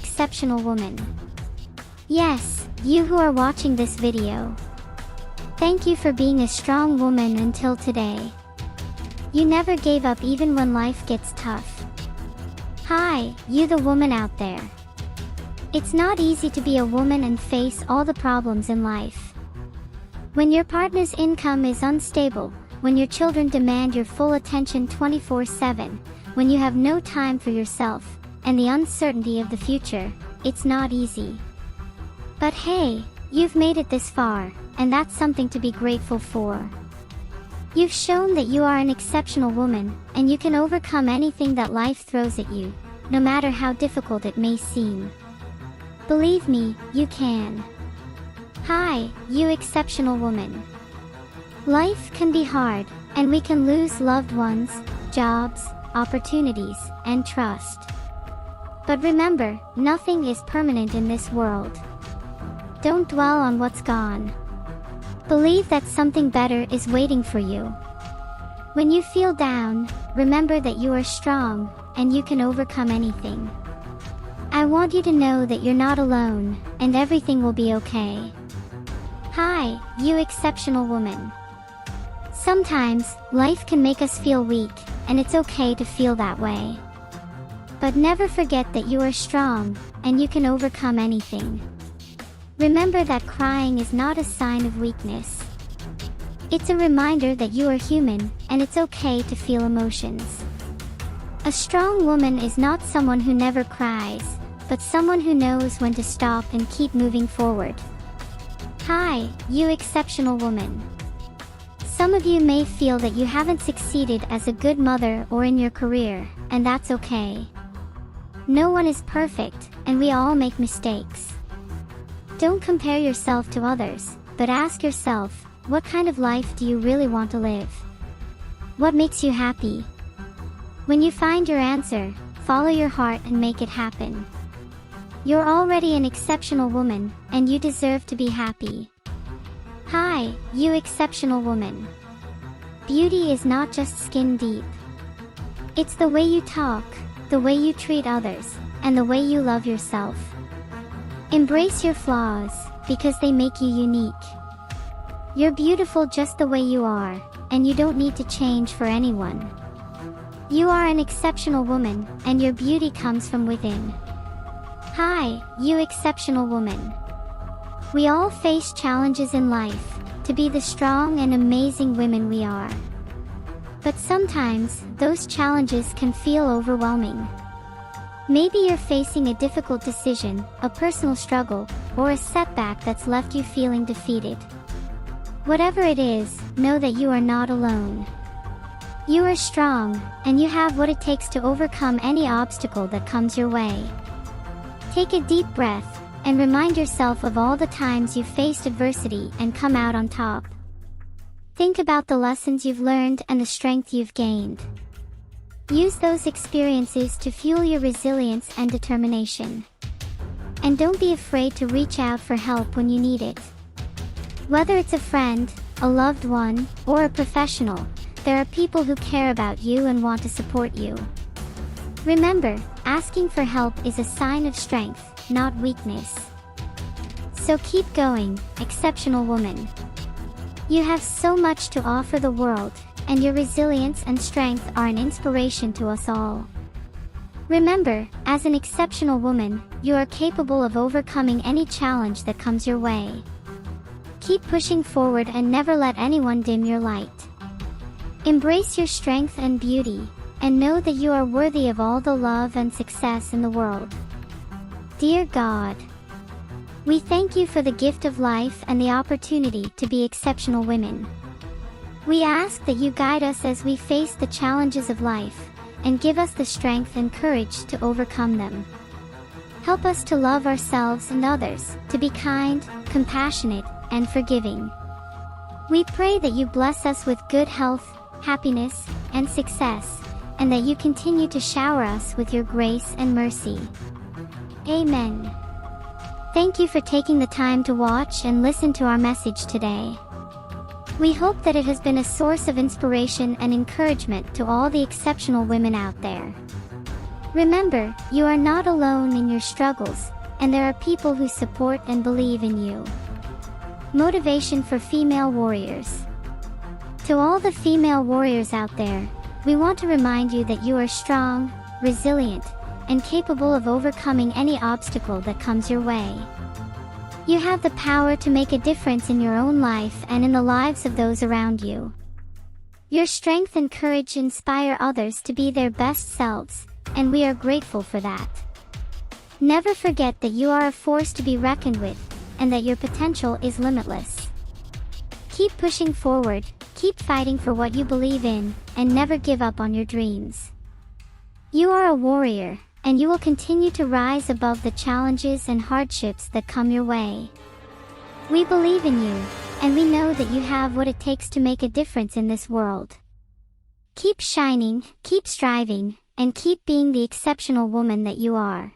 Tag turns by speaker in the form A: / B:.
A: exceptional woman. Yes, you who are watching this video. Thank you for being a strong woman until today. You never gave up even when life gets tough. Hi, you the woman out there. It's not easy to be a woman and face all the problems in life. When your partner's income is unstable, when your children demand your full attention 24/7, when you have no time for yourself, and the uncertainty of the future, it's not easy. But hey, you've made it this far, and that's something to be grateful for. You've shown that you are an exceptional woman, and you can overcome anything that life throws at you, no matter how difficult it may seem. Believe me, you can. Hi, you exceptional woman. Life can be hard, and we can lose loved ones, jobs, opportunities, and trust. But remember, nothing is permanent in this world. Don't dwell on what's gone. Believe that something better is waiting for you. When you feel down, remember that you are strong, and you can overcome anything. I want you to know that you're not alone, and everything will be okay. Hi, you exceptional woman. Sometimes, life can make us feel weak, and it's okay to feel that way. But never forget that you are strong, and you can overcome anything. Remember that crying is not a sign of weakness. It's a reminder that you are human, and it's okay to feel emotions. A strong woman is not someone who never cries, but someone who knows when to stop and keep moving forward. Hi, you exceptional woman. Some of you may feel that you haven't succeeded as a good mother or in your career, and that's okay. No one is perfect, and we all make mistakes. Don't compare yourself to others, but ask yourself, what kind of life do you really want to live? What makes you happy? When you find your answer, follow your heart and make it happen. You're already an exceptional woman, and you deserve to be happy. Hi, you exceptional woman. Beauty is not just skin deep. It's the way you talk, the way you treat others, and the way you love yourself. Embrace your flaws, because they make you unique. You're beautiful just the way you are, and you don't need to change for anyone. You are an exceptional woman, and your beauty comes from within. Hi, you exceptional woman. We all face challenges in life, to be the strong and amazing women we are. But sometimes, those challenges can feel overwhelming. Maybe you're facing a difficult decision, a personal struggle, or a setback that's left you feeling defeated. Whatever it is, know that you are not alone. You are strong, and you have what it takes to overcome any obstacle that comes your way. Take a deep breath, and remind yourself of all the times you've faced adversity and come out on top. Think about the lessons you've learned and the strength you've gained. Use those experiences to fuel your resilience and determination. And don't be afraid to reach out for help when you need it. Whether it's a friend, a loved one, or a professional, there are people who care about you and want to support you. Remember, asking for help is a sign of strength, not weakness. So keep going, exceptional woman. You have so much to offer the world, and your resilience and strength are an inspiration to us all. Remember, as an exceptional woman, you are capable of overcoming any challenge that comes your way. Keep pushing forward and never let anyone dim your light. Embrace your strength and beauty, and know that you are worthy of all the love and success in the world. Dear God, we thank you for the gift of life and the opportunity to be exceptional women. We ask that you guide us as we face the challenges of life, and give us the strength and courage to overcome them. Help us to love ourselves and others, to be kind, compassionate, and forgiving. We pray that you bless us with good health, happiness, and success, and that you continue to shower us with your grace and mercy. Amen. Thank you for taking the time to watch and listen to our message today. We hope that it has been a source of inspiration and encouragement to all the exceptional women out there. Remember, you are not alone in your struggles, and there are people who support and believe in you. Motivation for female warriors. To all the female warriors out there, we want to remind you that you are strong, resilient, and capable of overcoming any obstacle that comes your way. You have the power to make a difference in your own life and in the lives of those around you. Your strength and courage inspire others to be their best selves, and we are grateful for that. Never forget that you are a force to be reckoned with, and that your potential is limitless. Keep pushing forward, keep fighting for what you believe in, and never give up on your dreams. You are a warrior, and you will continue to rise above the challenges and hardships that come your way. We believe in you, and we know that you have what it takes to make a difference in this world. Keep shining, keep striving, and keep being the exceptional woman that you are.